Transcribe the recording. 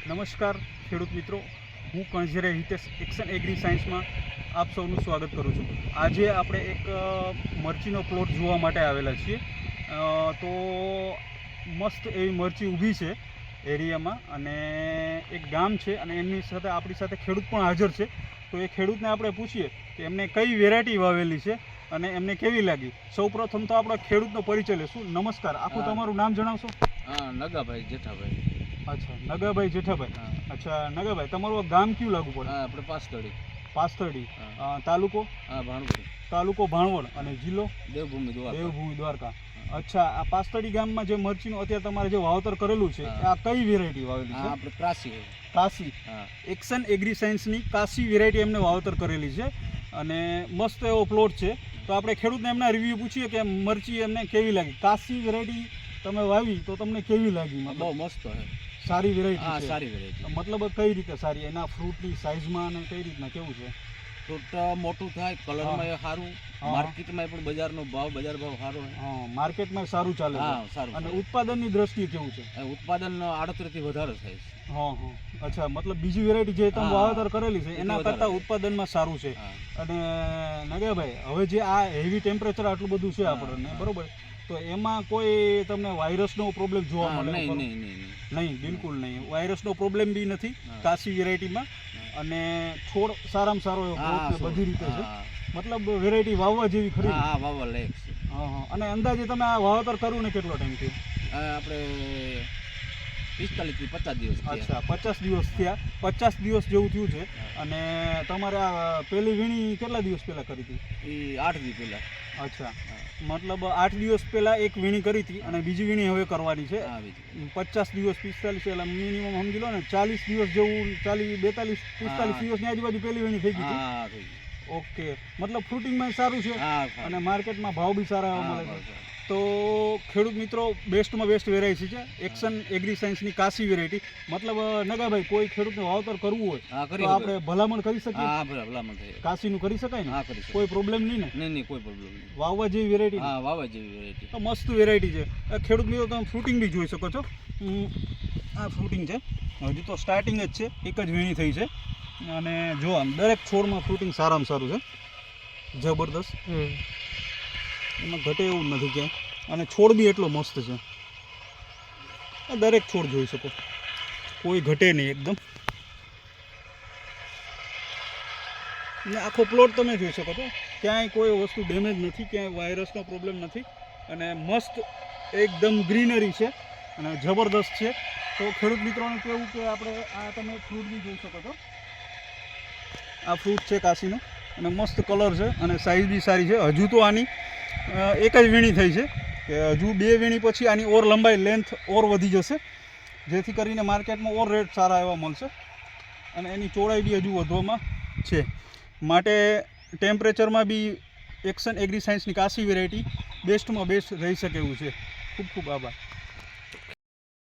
નમસ્કાર ખેડૂત મિત્રો, હું કણઝેરા હિતેશ એક્શન એગ્રી સાયન્સમાં આપ સૌનું સ્વાગત કરું છું. આજે આપણે એક મરચીનો પ્લોટ જોવા માટે આવેલા છીએ. તો મસ્ત એવી મરચી ઊભી છે એરિયામાં, અને એક ગામ છે અને એમની સાથે આપણી સાથે ખેડૂત પણ હાજર છે. તો એ ખેડૂતને આપણે પૂછીએ કે એમને કઈ વેરાયટી વાવેલી છે અને એમને કેવી લાગી. સૌપ્રથમ તો આપણે ખેડૂતનો પરિચય લેશું. નમસ્કાર, આખું તમારું નામ જણાવશો? નગાભાઈ જેઠાભાઈ. અચ્છા, નગાભાઈ જેઠાભાઈ. અચ્છા નગાભાઈ, તમારું ગામ કયું લાગુ પડે? આપણે પાસ્તડી. પાસ્તડી. તાલુકો? ભાણવડ. તાલુકો ભાણવડ. અને જિલ્લો? દેવભૂમિ દ્વારકા. દેવભૂમિ દ્વારકા. અચ્છા, આ પાસ્તડી ગામમાં જે મરચીનું અત્યારે તમારે જે વાવતર કરેલું છે, આ કઈ વેરાયટી વાવેલી છે? આપણે કાશી. કાશી. એક્શન એગ્રી સાયન્સની કાશી વેરાયટી એમને વાવતર કરેલી છે અને મસ્ત એવો પ્લોટ છે. તો આપણે ખેડૂતને એમના રિવ્યૂ પૂછીએ કે મરચી એમને કેવી લાગી. કાશી વેરાયટી તમે વાવી તો તમને કેવી લાગી? બહુ મસ્ત છે. સારી વેરાયટી છે. સારી વેરાયટી. મતલબ કઈ રીતે સારી? એના ફ્રૂટની સાઇઝમાં અને કઈ રીતના કેવું છે? ફ્રૂટ મોટું થાય, કલરમાં એ સારું, માર્કેટમાં પણ બજાર ભાવ સારો છે. માર્કેટમાં સારું ચાલે છે. સારું. અને ઉત્પાદનની દ્રષ્ટિએ કેવું છે? ઉત્પાદન 38 થી વધારે થાય છે. અચ્છા, મતલબ બીજી વેરાયટી જે તમે વાવેતર કરેલી છે એના કરતાં ઉત્પાદનમાં સારું છે. અને નગાભાઈ, હવે જે આ હેવી ટેમ્પરેચર આટલું બધું છે આપણને, બરોબર, તો એમાં કોઈ તમને વાયરસનો પ્રોબ્લેમ જોવા મળે? નહીં, બિલકુલ નહીં. વાયરસનો પ્રોબ્લેમ બી નથી કાશી વેરાયટીમાં. અને છોડ સારામાં સારો એવો ગ્રોથ બધી રીતે છે. મતલબ વેરાયટી વાવવા જેવી ખરી? વાવવા લાયક છે. અને અંદાજે તમે આ વાવેતર કર્યું ને કેટલો ટાઈમ થયો? આપણે 45 થી 50 દિવસ. અચ્છા, 50 દિવસ થયા. 50 દિવસ જેવું થયું છે. અને તમારે આ પહેલી વીણી કેટલા દિવસ પહેલા કરી હતી? એ 8 દિવસ પહેલા. અચ્છા, મતલબ 8 દિવસ પહેલા એક વીણી કરી હતી અને બીજી વીણી હવે કરવાની છે. 50 દિવસ 45 પહેલા મિનિમમ સમજી લો ને 40 દિવસ જેવું, 42 45 દિવસની આજુબાજુ પહેલી વીણી થઈ ગઈ છે. ઓકે, મતલબ ફ્રૂટિંગમાં સારું છે અને માર્કેટમાં ભાવ બી સારા મળે છે. તો ખેડૂત મિત્રો, બેસ્ટમાં બેસ્ટ વેરાયટી છે એક્શન એગ્રી સાયન્સની કાશી વેરાયટી. મતલબ નગાભાઈ, કોઈ ખેડૂતને વાવતર કરવું હોય તો આપણે ભલામણ કરી શકીએ? કાશીનું કરી શકાય ને? કોઈ પ્રોબ્લેમ નહીં ને? નહીં, કોઈ પ્રોબ્લેમ નહીં. વાવવા જેવી વેરાયટી? વાવવા જેવી વેરાયટી. તો મસ્ત વેરાયટી છે. ખેડૂત મિત્રો, તમે ફ્રૂટિંગ બી જોઈ શકો છો. આ ફ્રૂટિંગ છે, હજુ તો સ્ટાર્ટિંગ જ છે, એક જ વીણી થઈ છે. અને જો આમ દરેક છોડમાં ફ્રૂટિંગ સારામાં સારું છે, જબરદસ્ત. એમાં ઘટે એવું નથી ક્યાંય. અને છોડ બી એટલો મસ્ત છે. દરેક છોડ જોઈ શકો, કોઈ ઘટે નહીં એકદમ. ને આખો પ્લોટ તમે જોઈ શકો છો, ક્યાંય કોઈ વસ્તુ ડેમેજ નથી, ક્યાંય વાયરસનો પ્રોબ્લેમ નથી. અને મસ્ત એકદમ ગ્રીનરી છે અને જબરદસ્ત છે. તો ખેડૂત મિત્રોને કહેવું કે આપણે આ તમે ફ્રૂટ બી જોઈ શકો છો. આ ફ્રૂટ છે કાશીનું અને મસ્ત કલર છે અને સાઇઝ બી સારી છે. હજુ તો આની એક જ વીણી થઈ છે, કે હજુ 2 વીણી પછી આની ઓર લંબાઈ, લેન્થ ઓર વધી જશે, જેથી કરીને માર્કેટમાં ઓર રેટ સારા એવા મળશે. અને એની ચોડાઈ બી હજુ વધવામાં છે. માટે ટેમ્પરેચરમાં બી એક્શન એગ્રી સાયન્સની કાશી વેરાયટી બેસ્ટમાં બેસ્ટ રહી શકે એવું છે. ખૂબ ખૂબ આભાર.